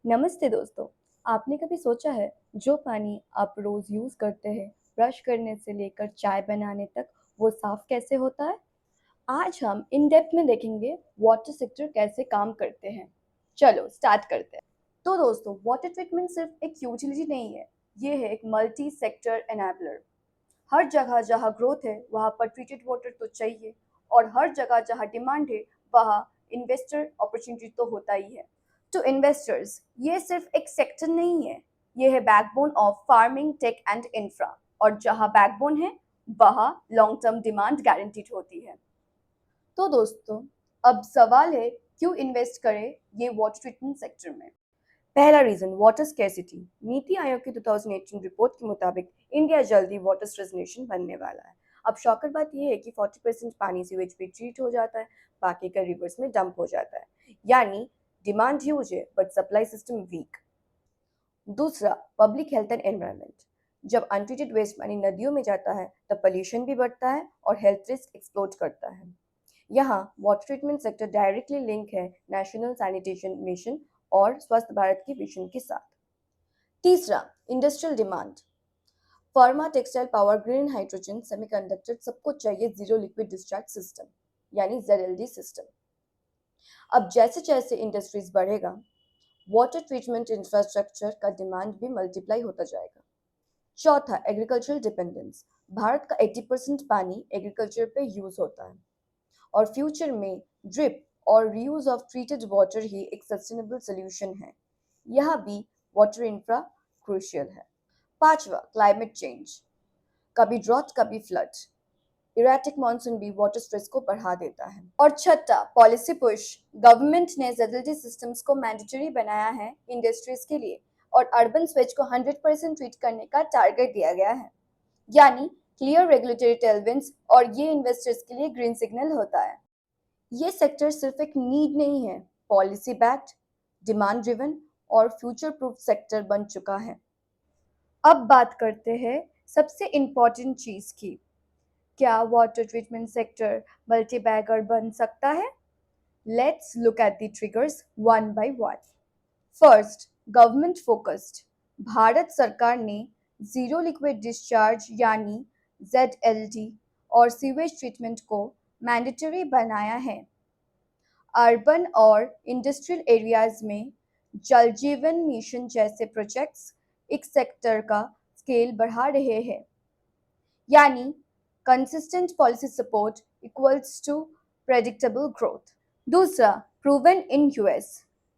नमस्ते दोस्तों। आपने कभी सोचा है जो पानी आप रोज यूज करते हैं, ब्रश करने से लेकर चाय बनाने तक, वो साफ कैसे होता है? आज हम इन डेप्थ में देखेंगे वाटर सेक्टर कैसे काम करते हैं। चलो स्टार्ट करते हैं। तो दोस्तों, वाटर ट्रीटमेंट सिर्फ एक यूटिलिटी नहीं है, ये है एक मल्टी सेक्टर एनेबलर। हर जगह जहाँ ग्रोथ है वहाँ पर ट्रीटेड वाटर तो चाहिए, और हर जगह जहाँ डिमांड है वहाँ इन्वेस्टर अपॉर्चुनिटी तो होता ही है। टू इन्वेस्टर्स ये सिर्फ एक सेक्टर नहीं है, ये है backbone of farming, tech and infra. और जहाँ बैकबोन है वहाँ लॉन्ग टर्म डिमांड गारंटीड होती है। तो दोस्तों, अब सवाल है क्यों इन्वेस्ट करें ये वाटर ट्रीटमेंट सेक्टर में। पहला reason, water scarcity. NITI Aayog की 2018 रिपोर्ट के मुताबिक इंडिया जल्दी वाटर स्ट्रेस नेशन बनने वाला है। अब शॉकर बात यह है कि 40% पानी सीवेज पे ट्रीट हो जाता है, बाकी का रिवर्स में डंप हो जाता है। यानी डिमांड ह्यूज है बट सप्लाई सिस्टम वीक। दूसरा, पब्लिक हेल्थ एंड एनवायरनमेंट। जब अनट्रीटेड वेस्ट पानी नदियों में जाता है तब पोल्यूशन भी बढ़ता है और हेल्थ रिस्क एक्सप्लोड करता है। यहाँ water treatment sector directly link है नेशनल सैनिटेशन मिशन और स्वस्थ भारत की विजन के साथ। तीसरा, industrial demand. Pharma, textile, power, green hydrogen, semiconductor, सबको चाहिए जीरो लिक्विड डिस्चार्ज सिस्टम, यानी ZLD सिस्टम। अब जैसे जैसे इंडस्ट्रीज बढ़ेगा, वाटर ट्रीटमेंट इंफ्रास्ट्रक्चर का डिमांड भी मल्टीप्लाई होता जाएगा। चौथा, एग्रीकल्चरल डिपेंडेंस। भारत का 80% पानी एग्रीकल्चर पे यूज होता है, और फ्यूचर में ड्रिप और रीयूज ऑफ ट्रीटेड वाटर ही एक सस्टेनेबल सोल्यूशन है। यहाँ भी वाटर इंफ्रा क्रूशियल है। पांचवा, क्लाइमेट चेंज। कभी ड्रॉट कभी फ्लड, इरेटिक मानसून भी वाटर स्ट्रेस को बढ़ा देता है। और छठा, पॉलिसी पुश। गवर्नमेंट ने ZLD सिस्टम्स को मैंडेटरी बनाया है इंडस्ट्रीज के लिए, और अर्बन स्विच को 100% ट्रीट करने का टारगेट दिया गया है। यानी क्लियर रेगुलेटरी टेलविंड्स, और ये इन्वेस्टर्स के लिए ग्रीन सिग्नल होता है। ये सेक्टर सिर्फ एक नीड नहीं है, पॉलिसी बैक्ड, डिमांड ड्रिवन और फ्यूचर प्रूफ सेक्टर बन चुका है। अब बात करते हैं सबसे इम्पोर्टेंट चीज की, क्या water treatment sector multi bagger बन सकता है? Let's look at the triggers one by one. First, government focused. Bharat सरकार ने जीरो लिक्विड डिस्चार्ज यानी ZLD और सीवेज ट्रीटमेंट को मैंडेटरी बनाया है। अर्बन और इंडस्ट्रियल एरियाज में जल जीवन मिशन जैसे प्रोजेक्ट्स इस सेक्टर का स्केल बढ़ा रहे हैं। यानी consistent policy support equals to predictable growth. दूसरा, प्रूवन इन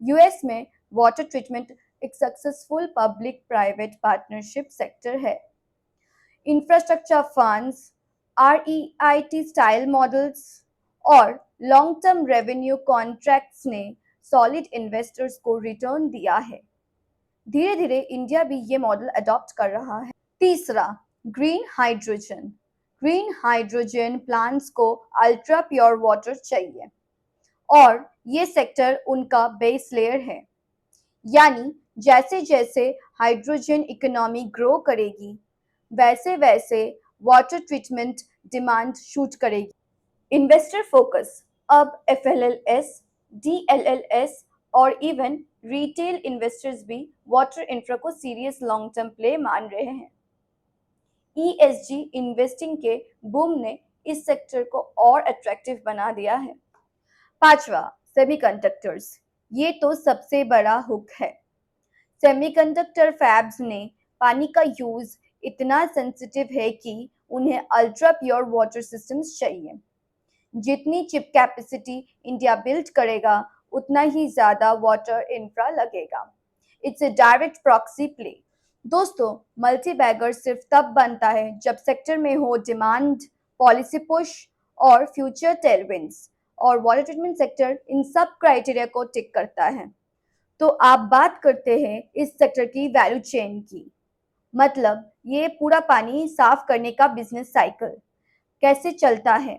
यूएस में वाटर ट्रीटमेंट एक successful public private partnership sector है। Infrastructure funds, REIT style models और लॉन्ग टर्म रेवेन्यू कॉन्ट्रैक्ट्स ने सॉलिड इन्वेस्टर्स को रिटर्न दिया है। धीरे धीरे इंडिया भी ये मॉडल अडॉप्ट कर रहा है। तीसरा, green hydrogen. Green hydrogen plants को अल्ट्रा प्योर वाटर चाहिए, और ये सेक्टर उनका बेस लेयर है। यानी जैसे जैसे हाइड्रोजन इकोनॉमी ग्रो करेगी, वैसे वैसे वाटर ट्रीटमेंट डिमांड शूट करेगी। Investor focus. अब FLLS, DLLS और इवन रिटेल इन्वेस्टर्स भी वाटर इंफ्रा को सीरियस लॉन्ग टर्म प्ले मान रहे हैं। ESG इन्वेस्टिंग के बूम ने इस सेक्टर को और अट्रैक्टिव बना दिया है। पांचवा, सेमीकंडक्टर्स। ये तो सबसे बड़ा हुक है। सेमीकंडक्टर फैब्स ने पानी का यूज इतना सेंसिटिव है कि उन्हें अल्ट्रा प्योर वाटर सिस्टम्स चाहिए। जितनी चिप कैपेसिटी इंडिया बिल्ड करेगा, उतना ही ज्यादा वाटर इंफ्रा लगेगा। It's a direct proxy play. दोस्तों, मल्टी बैगर सिर्फ तब बनता है जब सेक्टर में हो डिमांड, पॉलिसी पुश और फ्यूचर टेलविंड्स, और वाटर ट्रीटमेंट सेक्टर इन सब क्राइटेरिया को टिक करता है। तो आप बात करते हैं इस सेक्टर की वैल्यू चेन की, मतलब ये पूरा पानी साफ करने का बिजनेस साइकिल कैसे चलता है,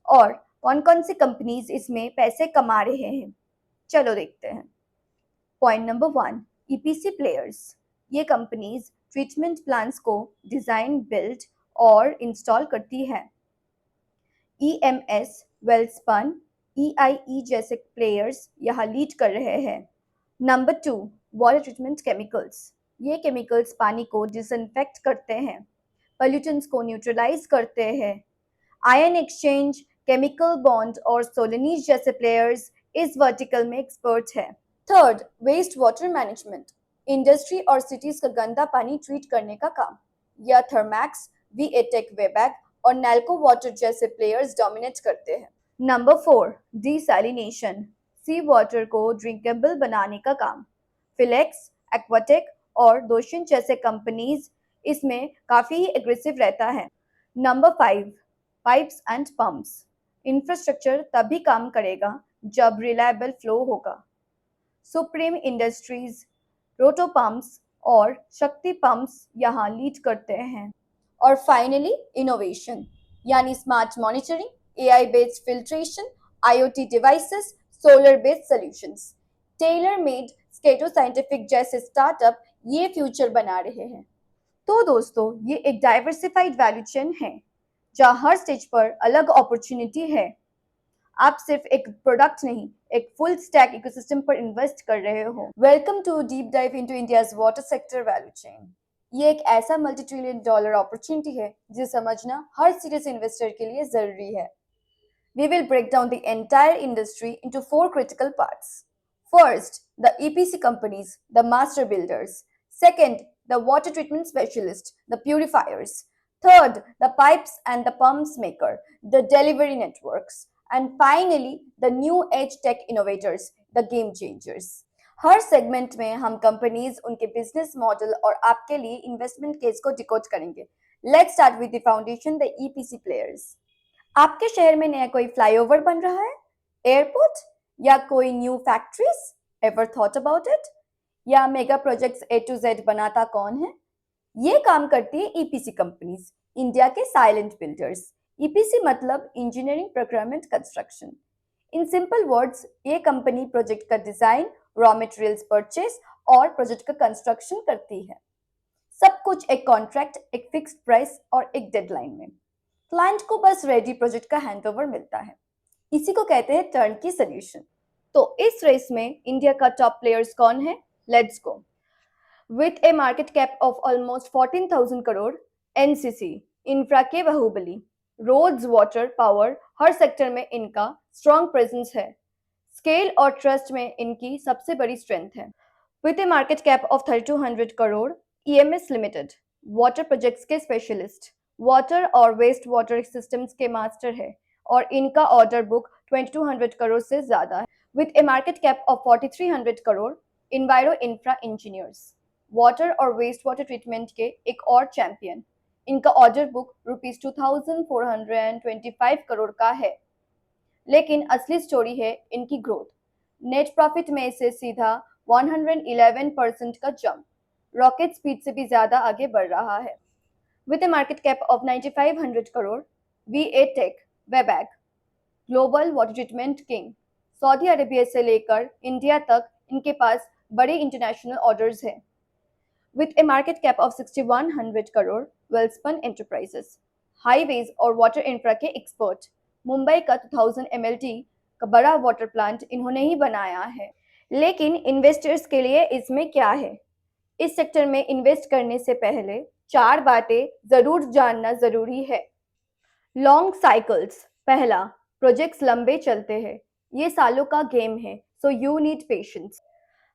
और कौन कौन सी कंपनीज इसमें पैसे कमा रहे हैं। चलो देखते हैं। Point number 1, EPC players. ये कंपनीज ट्रीटमेंट प्लांट्स को डिजाइन, बिल्ड और इंस्टॉल करती है। EMS, वेलस्पन, EIE जैसे प्लेयर्स यहाँ लीड कर रहे हैं। नंबर 2, वाटर ट्रीटमेंट केमिकल्स, ये केमिकल्स पानी को डिसइंफेक्ट करते हैं, पोल्यूटेंट्स को न्यूट्रलाइज करते हैं। आयन एक्सचेंज, केमिकल बॉन्ड और सोलनीज जैसे प्लेयर्स इस वर्टिकल में एक्सपर्ट हैं। Third, waste water management, industry और सिटीज का गंदा पानी ट्रीट करने का काम। यह थर्मैक्स, वीएटेक, वेबैक और नैल्को वाटर जैसे प्लेयर्स डोमिनेट करते हैं। नंबर 4, डिसैलिनेशन, सी वाटर को ड्रिंकेबल बनाने का काम। फिलेक्स, एक्वाटेक और दोशिन जैसे कंपनीज इसमें काफ़ी एग्रेसिव रहता है। Number 5, pipes and pumps, infrastructure तभी काम करेगा जब रिलायबल फ्लो होगा। सुप्रीम इंडस्ट्रीज, रोटो पंप्स और शक्ति पंप्स यहाँ लीड करते हैं। और फाइनली इनोवेशन, यानी smart monitoring, AI based filtration, IoT devices, solar based solutions, tailor made स्केटो साइंटिफिक जैसे स्टार्टअप ये फ्यूचर बना रहे हैं। तो दोस्तों, ये एक डाइवर्सिफाइड वैल्यू चेन है जहाँ हर स्टेज पर अलग अपॉर्चुनिटी है। आप सिर्फ एक प्रोडक्ट नहीं, एक फुल स्टैक इकोसिस्टम पर इन्वेस्ट कर रहे हो। Welcome to deep dive into India's water sector value chain. ये एक ऐसा मल्टी ट्रिलियन डॉलर अपॉर्चुनिटी है जिसे समझना हर सीरियस इन्वेस्टर के लिए जरूरी है। We will break down the entire industry into 4 critical parts. First, the EPC companies, the master builders. Second, the water treatment specialist, the purifiers. Third, the pipes and the pumps maker, the delivery networks. And finally, the new age tech innovators, the game changers. Her segment में हम companies, उनके business model और आपके लिए investment case को decode करेंगे। Let's start with the foundation, the EPC players. आपके शहर में नया कोई फ्लाईओवर बन रहा है, एयरपोर्ट या कोई new factories, ever thought about it? या mega projects A to Z बनाता कौन है? ये काम करती है ईपीसी कंपनीज, इंडिया के साइलेंट बिल्डर्स। ईपीसी मतलब engineering, procurement, construction. In simple words, ये कंपनी प्रोजेक्ट का डिजाइन, रॉ मटेरियल्स परचेस और प्रोजेक्ट का कंस्ट्रक्शन करती है। सब कुछ एक कॉन्ट्रैक्ट, एक फिक्स्ड प्राइस और एक डेडलाइन में। क्लाइंट को बस रेडी प्रोजेक्ट का हैंडओवर मिलता है। इसी को कहते हैं टर्नकी सॉल्यूशन। तो इस रेस में इंडिया का टॉप प्लेयर्स कौन है? Let's go. With A market cap of almost 14,000 crore, NCC, infra के बाहुबली, रोड्स, वाटर, पावर, हर सेक्टर में इनका स्ट्रॉन्ग प्रेजेंस है। स्केल और ट्रस्ट में इनकी सबसे बड़ी स्ट्रेंथ है। With A market cap of 3,200 crore, EMS limited, water projects के स्पेशलिस्ट, वाटर और वेस्ट वाटर सिस्टम्स के मास्टर है और इनका ऑर्डर बुक 2200 करोड़ से ज्यादा है। With A market cap of 4300 crore, इन्वायरो infra engineers, water और वेस्ट वाटर ट्रीटमेंट के एक और चैंपियन। इनका ऑर्डर बुक ₹2425 करोड़ का है। लेकिन असली स्टोरी है इनकी ग्रोथ। नेट प्रॉफिट में से सीधा 111% का जंप, रॉकेट स्पीड से भी ज्यादा आगे बढ़ रहा है। With a market cap of 9,500 crore, VATech, Wayback, global water treatment king, Saudi Arabia से लेकर इंडिया तक इनके पास बड़े इंटरनेशनल ऑर्डर्स हैं। With a market cap of 6,100 crore, Welspun enterprises, highways और वाटर इंफ्रा के एक्सपर्ट, मुंबई का 2000 MLT का बड़ा वाटर प्लांट इन्होंने ही बनाया है। लेकिन इन्वेस्टर्स के लिए इसमें क्या है? इस सेक्टर में इन्वेस्ट करने से पहले 4 बातें जरूर जानना जरूरी है। लॉन्ग साइकिल्स, पहला, प्रोजेक्ट्स लंबे चलते हैं, ये सालों का गेम है, so you need patience.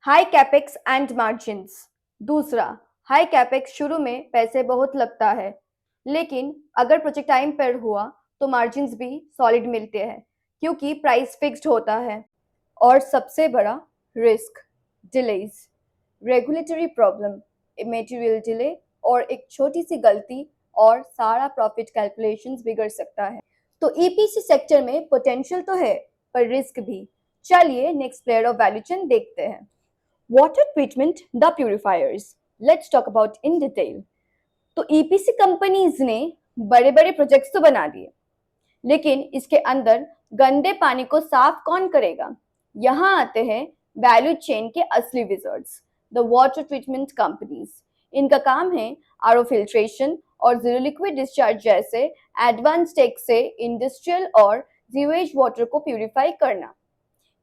High capex and margins, दूसरा, हाई कैपेक्स शुरू में पैसे बहुत लगता है, लेकिन अगर प्रोजेक्ट टाइम पर हुआ तो मार्जिन्स भी सॉलिड मिलते हैं क्योंकि प्राइस फिक्स्ड होता है। और सबसे बड़ा risk, delays, regulatory problem, material delay और एक छोटी सी गलती और सारा प्रॉफिट कैलकुलेशंस बिगड़ सकता है। तो ईपीसी सेक्टर में पोटेंशियल तो है पर रिस्क भी। चलिए next player of value chain देखते हैं। Water treatment, the purifiers, let's talk about in detail. तो ईपीसी कंपनीज ने बड़े बड़े प्रोजेक्ट्स तो बना दिए, लेकिन इसके अंदर गंदे पानी को साफ कौन करेगा? यहाँ आते हैं वैल्यू चेन के असली wizards, the water treatment companies. इनका काम है आरओ फिल्ट्रेशन और जीरो लिक्विड डिस्चार्ज जैसे एडवांस टेक से इंडस्ट्रियल और सीवेज वाटर को प्यूरिफाई करना।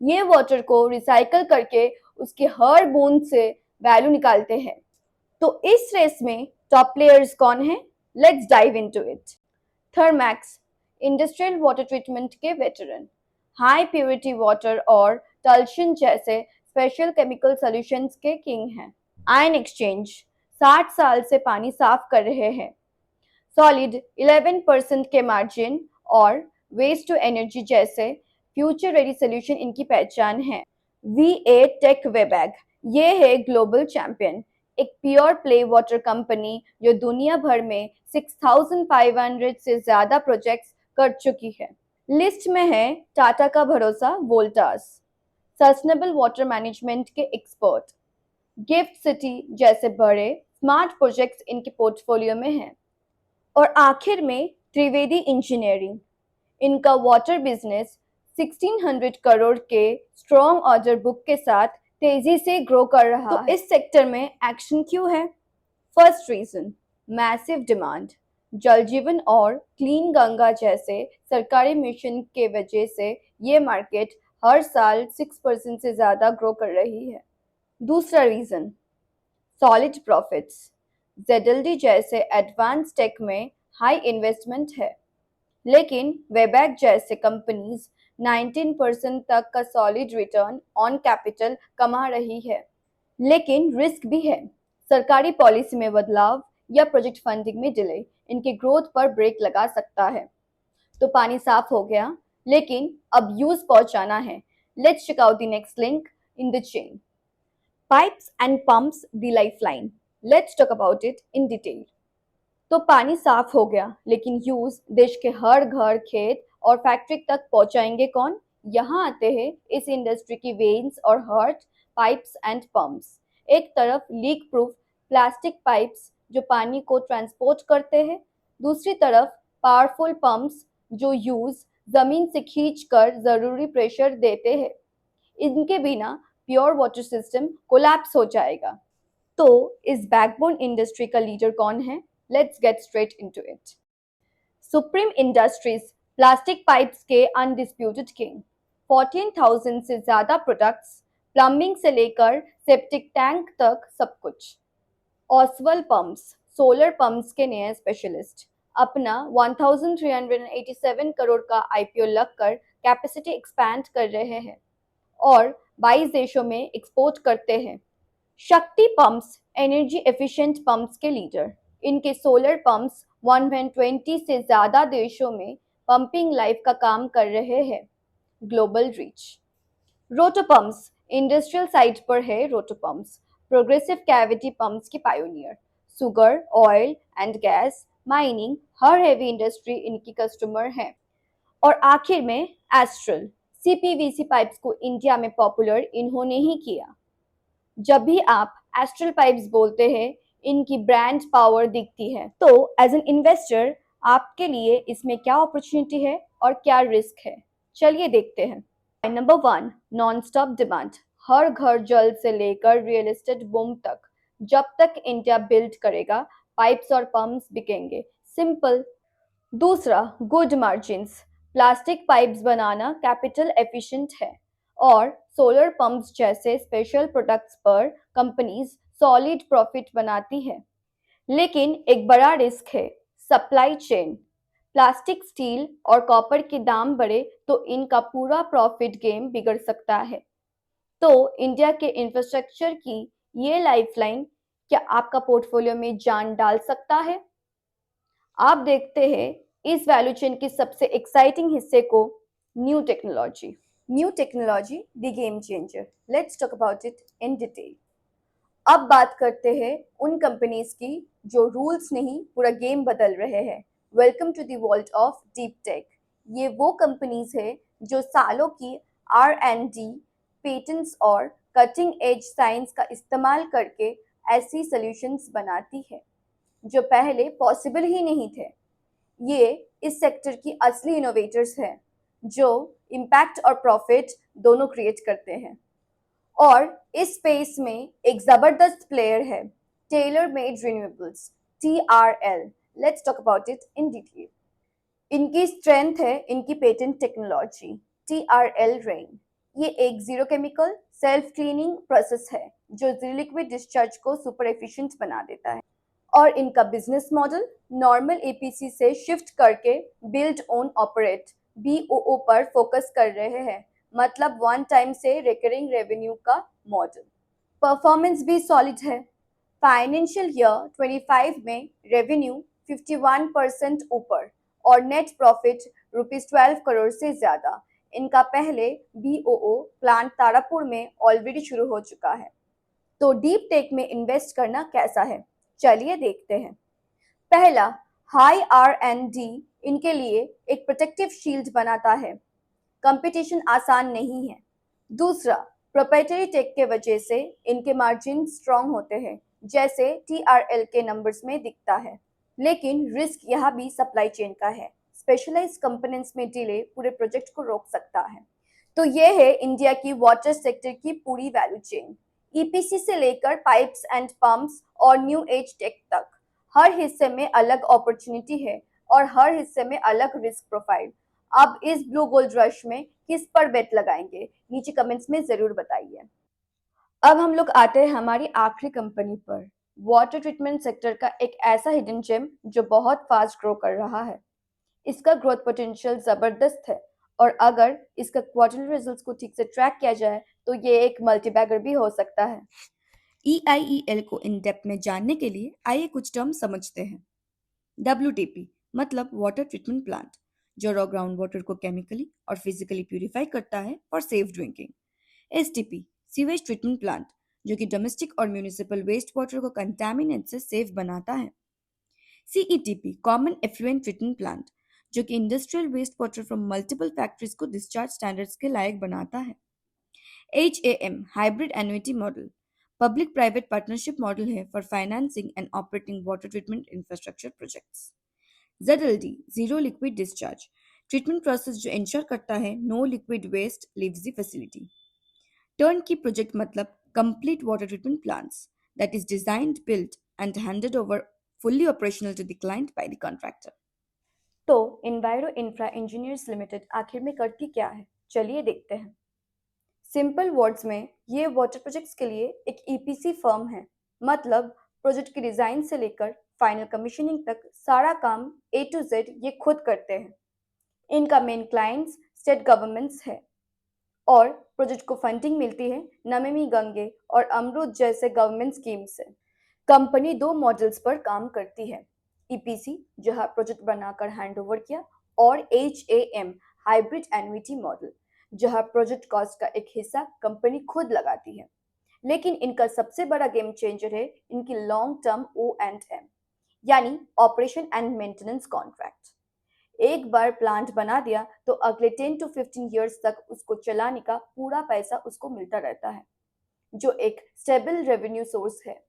ये वाटर को रिसाइकल करके उसकी हर बूंद से वैल्यू निकालते हैं। तो इस रेस में टॉप प्लेयर्स कौन हैं? Let's dive into it. Thermax, industrial water treatment के वेटरन, हाई प्योरिटी वाटर और टल्शन जैसे स्पेशल केमिकल सॉल्यूशंस के किंग हैं। आयन एक्सचेंज, 60 साल से पानी साफ कर रहे हैं। सॉलिड 11% के मार्जिन और वेस्ट टू एनर्जी जैसे फ्यूचर रेडी सोल्यूशन इनकी पहचान है। वी टेक वेबैग, ये है ग्लोबल चैंपियन, एक प्योर प्ले वाटर कंपनी जो दुनिया भर में 6,500 से ज्यादा प्रोजेक्ट्स कर चुकी है। लिस्ट में है टाटा का भरोसा वोल्टास, सस्टेनेबल वाटर मैनेजमेंट के एक्सपर्ट। गिफ्ट सिटी जैसे बड़े स्मार्ट प्रोजेक्ट्स इनके पोर्टफोलियो में हैं। और आखिर में त्रिवेदी इंजीनियरिंग, इनका वाटर बिजनेस 1600 करोड़ के स्ट्रॉन्ग ऑर्डर बुक के साथ तेजी से ग्रो कर रहा है। तो इस सेक्टर में एक्शन क्यों है? First reason, massive demand. Jal Jeevan और क्लीन गंगा जैसे सरकारी मिशन के वजह से ये मार्केट हर साल 6% से ज्यादा ग्रो कर रही है। दूसरा रीजन, सॉलिड प्रॉफिट्स। जेडएलडी जैसे एडवांस टेक में हाई इन्वेस्टमेंट है, लेकिन वेबैक जैसे कंपनीज 19% तक का सॉलिड रिटर्न ऑन कैपिटल कमा रही है। लेकिन रिस्क भी है, सरकारी पॉलिसी में बदलाव या प्रोजेक्ट फंडिंग में डिले इनके ग्रोथ पर ब्रेक लगा सकता है। तो पानी साफ हो गया, लेकिन अब यूज पहुंचाना है। Let's check out the next link in the chain. Pipes and pumps the lifeline. Let's talk about it in detail. तो पानी साफ हो गया, लेकिन यूज देश के हर घर, खेत और फैक्ट्री तक पहुंचाएंगे कौन? यहाँ आते हैं इस इंडस्ट्री की वेन्स और हार्ट, पाइप्स एंड पंप्स। एक तरफ लीक प्रूफ प्लास्टिक पाइप्स जो पानी को ट्रांसपोर्ट करते हैं, दूसरी तरफ पावरफुल पंप्स जो यूज जमीन से खींचकर जरूरी प्रेशर देते हैं। इनके बिना प्योर वाटर सिस्टम कोलैप्स हो जाएगा। तो इस बैकबोन इंडस्ट्री का लीडर कौन है? Let's get straight into it. Supreme industries, plastic pipes के अनडिस्प्यूटेड किंग। 14,000 से ज्यादा प्रोडक्ट्स, प्लम्बिंग से लेकर सेप्टिक टैंक तक सब कुछ। ऑसवल पंप्स, सोलर पंप्स के नए स्पेशलिस्ट, अपना 1387 करोड़ का आईपीओ लगकर कैपेसिटी एक्सपैंड कर रहे हैं और 22 देशों में एक्सपोर्ट करते हैं। शक्ति पंप्स, एनर्जी एफिशिएंट पंप्स के लीडर, इनके सोलर पंप्स 120 से ज्यादा देशों में पंपिंग लाइफ का काम कर रहे हैं। Global reach. रोटो पंप्स, इंडस्ट्रियल साइट पर है रोटो पंप्स, प्रोग्रेसिव कैविटी पंप्स की pioneer. Sugar, oil and gas, mining, her heavy industry इनकी कस्टमर है। और आखिर में एस्ट्रल, सीपीवीसी पाइप्स को इंडिया में पॉपुलर इन्होंने ही किया। जब भी आप एस्ट्रल पाइप्स बोलते हैं, इनकी ब्रांड पावर दिखती है। तो एज एन इन्वेस्टर आपके लिए इसमें क्या अपॉर्चुनिटी है और क्या रिस्क है, चलिए देखते हैं। Number 1, non stop demand. हर घर जल से लेकर रियल एस्टेट बूम तक, जब तक इंडिया बिल्ड करेगा पाइप्स और पंप्स बिकेंगे, सिंपल। दूसरा, गुड मार्जिन्स। प्लास्टिक पाइप्स बनाना कैपिटल एफिशिएंट है और सोलर पंप्स जैसे स्पेशल प्रोडक्ट्स पर कंपनीज सॉलिड प्रॉफिट बनाती है। लेकिन एक बड़ा रिस्क है, सप्लाई चेन। प्लास्टिक, स्टील और कॉपर के दाम बढ़े तो इनका पूरा प्रॉफिट गेम बिगड़ सकता है। तो इंडिया के इंफ्रास्ट्रक्चर की ये लाइफलाइन क्या आपका पोर्टफोलियो में जान डाल सकता है? आप देखते हैं इस वैल्यू चेन के सबसे एक्साइटिंग हिस्से को, new technology. New technology the game changer. Let's talk about it in detail. अब बात करते हैं उन कंपनीज की जो रूल्स नहीं पूरा गेम बदल रहे हैं। Welcome to the world of deep tech. ये वो कंपनीज है जो सालों की R&D, पेटेंट्स और कटिंग एज साइंस का इस्तेमाल करके ऐसी सॉल्यूशंस बनाती है जो पहले पॉसिबल ही नहीं थे। ये इस सेक्टर की असली इनोवेटर्स हैं जो इम्पैक्ट और प्रॉफिट दोनों क्रिएट करते हैं। और इस स्पेस में एक जबरदस्त प्लेयर है, tailor made renewables, TRL। Let's talk about it in detail. इनकी स्ट्रेंथ है इनकी पेटेंट टेक्नोलॉजी, TRL रेन। ये एक zero chemical self cleaning process है जो जीरो लिक्विड डिस्चार्ज को सुपर एफिशिएंट बना देता है। और इनका बिजनेस मॉडल नॉर्मल एपीसी से शिफ्ट करके बिल्ड ओन ऑपरेट बीओओ पर फोकस कर रहे हैं, मतलब वन टाइम से रिकरिंग रेवेन्यू का मॉडल। परफॉर्मेंस भी सॉलिड है। फाइनेंशियल ईयर 25 में रेवेन्यू 51% ऊपर और नेट प्रॉफिट ₹12 करोड़ से ज्यादा। इनका पहले बीओओ प्लांट तारापुर में ऑलरेडी शुरू हो चुका है। तो डीप टेक में इन्वेस्ट करना कैसा है, चलिए देखते हैं। पहला, हाई आर एंड डी इनके लिए एक प्रोटेक्टिव शील्ड बनाता है। कंपटीशन आसान नहीं है। दूसरा, प्रोप्राइटरी टेक के वजह से इनके मार्जिन स्ट्रांग होते हैं, जैसे टीआरएल के नंबर्स में दिखता है। लेकिन रिस्क यहाँ भी सप्लाई चेन का है। स्पेशलाइज कंपोनेंट्स में डिले पूरे प्रोजेक्ट को रोक सकता है। तो ये है इंडिया की वाटर सेक्टर की पूरी वैल्यू चेन, ईपीसी से लेकर पाइप्स एंड पंप्स और न्यू एज टेक तक। हर हिस्से में अलग अपॉर्चुनिटी है और हर हिस्से में अलग रिस्क प्रोफाइल। अब इस ब्लू गोल्ड रश में किस पर बेट लगाएंगे, नीचे कमेंट्स में जरूर बताइए। अब हम लोग आते हैं हमारी आखिरी कंपनी पर, वाटर ट्रीटमेंट सेक्टर का एक ऐसा हिडन जेम जो बहुत फास्ट ग्रो कर रहा है। इसका ग्रोथ पोटेंशियल जबरदस्त है और अगर इसका क्वार्टरली रिजल्ट्स को ठीक से ट्रैक किया जाए तो ये एक मल्टीबैगर भी हो सकता है। EIEL को इन डेप्थ में जानने के लिए आइए कुछ टर्म समझते हैं। WTP मतलब वाटर ट्रीटमेंट प्लांट, जो रॉ ग्राउंड वाटर को केमिकली और फिजिकली प्यूरिफाई करता है for safe drinking. STP sewage treatment plant, जो कि डोमेस्टिक और म्यूनिसिपल वेस्ट वाटर को कंटामिनेट से सेफ बनाता है। CETP common effluent treatment plant, जो कि industrial waste water from multiple factories को डिस्चार्ज स्टैंडर्ड्स के लायक बनाता है। HAM hybrid annuity model public private partnership model है for financing and operating water treatment infrastructure projects. ZLD zero liquid discharge treatment process जो ensure करता है no liquid waste leaves the facility. Turnkey project मतलब complete water treatment plants that is designed, built and handed over fully operational to the client by the contractor. तो इन्वायरो infra engineers limited आखिर में करती क्या है, चलिए देखते हैं। सिंपल वर्ड्स में ये वाटर प्रोजेक्ट्स के लिए एक ईपीसी फर्म है, मतलब प्रोजेक्ट की डिजाइन से लेकर फाइनल कमीशनिंग तक सारा काम A to Z ये खुद करते हैं। इनका मेन क्लाइंट्स स्टेट गवर्नमेंट्स है और प्रोजेक्ट को फंडिंग मिलती है नमामि गंगे और अमृत जैसे गवर्नमेंट स्कीम से। कंपनी दो मॉडल्स पर काम करती है, ईपीसी जहां प्रोजेक्ट बनाकर हैंडओवर किया और HAM हाइब्रिड एन्युटी मॉडल जहां प्रोजेक्ट कॉस्ट का एक हिस्सा कंपनी खुद लगाती है। लेकिन इनका सबसे बड़ा गेम चेंजर है इनकी लॉन्ग टर्म O&M यानी ऑपरेशन एंड मेंटेनेंस कॉन्ट्रैक्ट। एक बार प्लांट बना दिया तो अगले 10 to 15 इयर्स तक उसको चलाने का पूरा पैसा उसको मिलता रहता है, जो एक स्टेबल रेवेन्यू सोर्स है।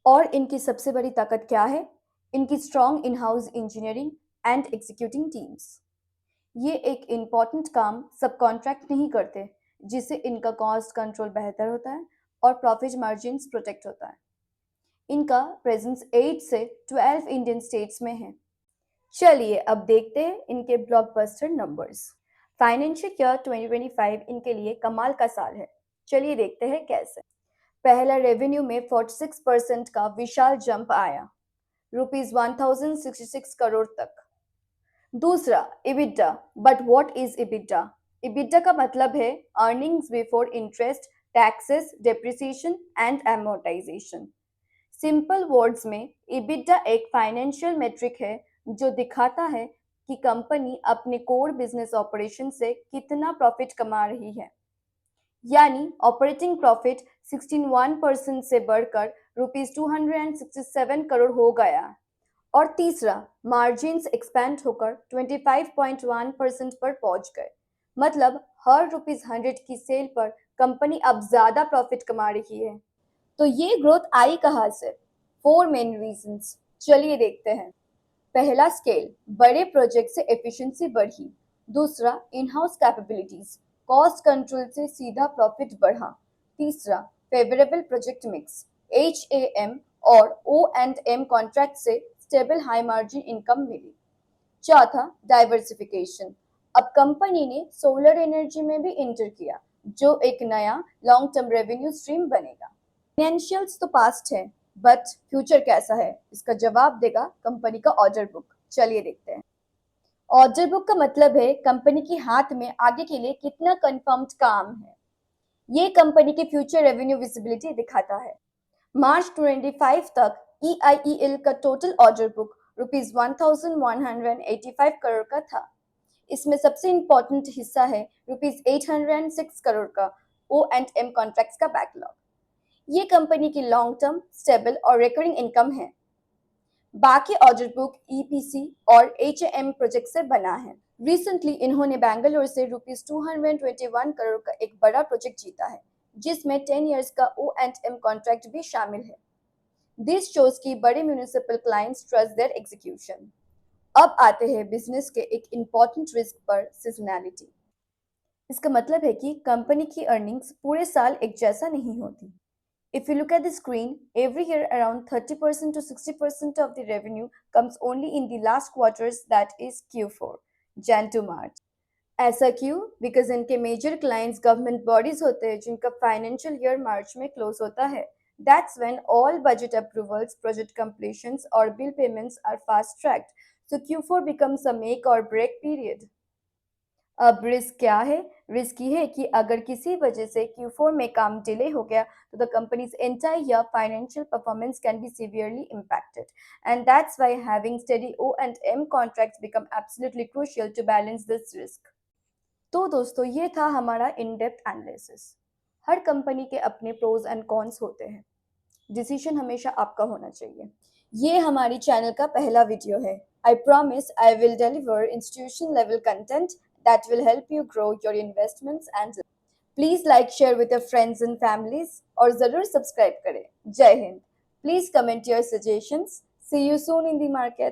और इनकी सबसे बड़ी ताकत क्या है? इनकी strong in house engineering and executing teams. ये एक इम्पॉर्टेंट काम सब कॉन्ट्रैक्ट नहीं करते, जिससे इनका कॉस्ट कंट्रोल बेहतर होता है और प्रॉफिट मार्जिन प्रोटेक्ट होता है। इनका प्रेजेंस 8 से 12 इंडियन स्टेट्स में है। चलिए अब देखते हैं इनके ब्लॉकबस्टर नंबर्स। फाइनेंशियल ईयर 2025 इनके लिए कमाल का साल है, चलिए देखते हैं कैसे। पहला, रेवेन्यू में 46% का विशाल जंप आया, ₹1066 करोड़ तक। दूसरा, EBITDA. But what is EBITDA? EBITDA का मतलब है earnings before interest, taxes, depreciation and amortisation. Simple words में इबिटा एक फाइनेंशियल मेट्रिक है जो दिखाता है कि कंपनी अपने कोर बिजनेस ऑपरेशन से कितना प्रॉफिट कमा रही है। यानी ऑपरेटिंग प्रॉफिट 61% से बढ़कर ₹267 करोड़ हो गया। और तीसरा, मार्जिन्स एक्सपैंड होकर 25.1% पर पहुंच गए, मतलब हर ₹100 की सेल पर कंपनी अब ज्यादा प्रॉफिट कमा रही है। तो ये ग्रोथ आई कहाँ से? 4 मेन रीजंस, चलिए देखते हैं। पहला, स्केल, बड़े प्रोजेक्ट से एफिशिएंसी बढ़ी। दूसरा, in house capabilities, cost control से सीधा प्रॉफिट बढ़ा। तीसरा, फेवरेबल प्रोजेक्ट मिक्स, HAM और O&M कॉन्ट्रैक्ट से स्टेबल हाई मार्जिन इनकम मिली। चौथा, डाइवर्सिफिकेशन, अब कंपनी ने सोलर एनर्जी में भी इंटर किया, जो एक नया लॉन्ग टर्म रेवेन्यू स्ट्रीम बनेगा। फाइनेंशियल्स तो पास्ट है, बट फ्यूचर कैसा है इसका जवाब देगा कंपनी का ऑर्डर बुक। चलिए देखते हैं। ऑर्डर बुक का मतलब है कंपनी के हाथ में आगे के लिए कितना कंफर्म्ड काम है। ये कंपनी की फ्यूचर रेवेन्यू विजिबिलिटी दिखाता है। मार्च 25 तक EIEL का total order book rupees 1185 crore का था। इसमें सबसे इंपॉर्टेंट हिस्सा है रुपीज 806 करोड़ का O&M कॉन्ट्रैक्ट्स का बैकलॉग। ये कंपनी की लॉन्ग टर्म, स्टेबल और रिकरिंग इनकम है। बाकी ऑर्डर बुक EPC और HAM प्रोजेक्ट से बना है। रिसेंटली इन्होंने बैंगलोर से रुपीज 221 करोड़ का एक बड़ा प्रोजेक्ट जीता है, जिसमें 10 इयर्स का O&M कॉन्ट्रैक्ट भी शामिल है। दिस शोज की बड़े municipal clients trust there execution. अब आते हैं बिजनेस के एक इम्पॉर्टेंट रिस्क पर, सीजनैलिटी। इसका मतलब है कि कंपनी की अर्निंग्स पूरे साल एक जैसा नहीं होती। If you look at the screen, every year around 30% to 60% of the revenue comes only in the last quarters, that is Q4, Jan to March. ऐसा क्यों? बिकॉज इनके मेजर क्लाइंट्स गवर्नमेंट बॉडीज होते हैं जिनका फाइनेंशियल ईयर मार्च में close होता है। That's when all budget approvals, project completions और bill payments are fast tracked, so Q4 becomes a make or break period. अब रिस्क क्या है? रिस्क ये है कि अगर किसी वजह से Q4 में काम डिले हो गया तो the companies entire year financial performance can be severely impacted, and that's why having steady O&M contracts become absolutely crucial to balance this risk. तो दोस्तों, ये था हमारा in depth analysis. Her company के अपने प्रोज एंड कॉन्स होते हैं। Decision हमेशा आपका होना चाहिए। ये हमारी चैनल का पहला वीडियो है। I promise I will deliver institution level content that will help you grow your investments and please like share with your friends and families और जरूर सब्सक्राइब करें। जय Hind. Please comment your suggestions. See you soon in the market.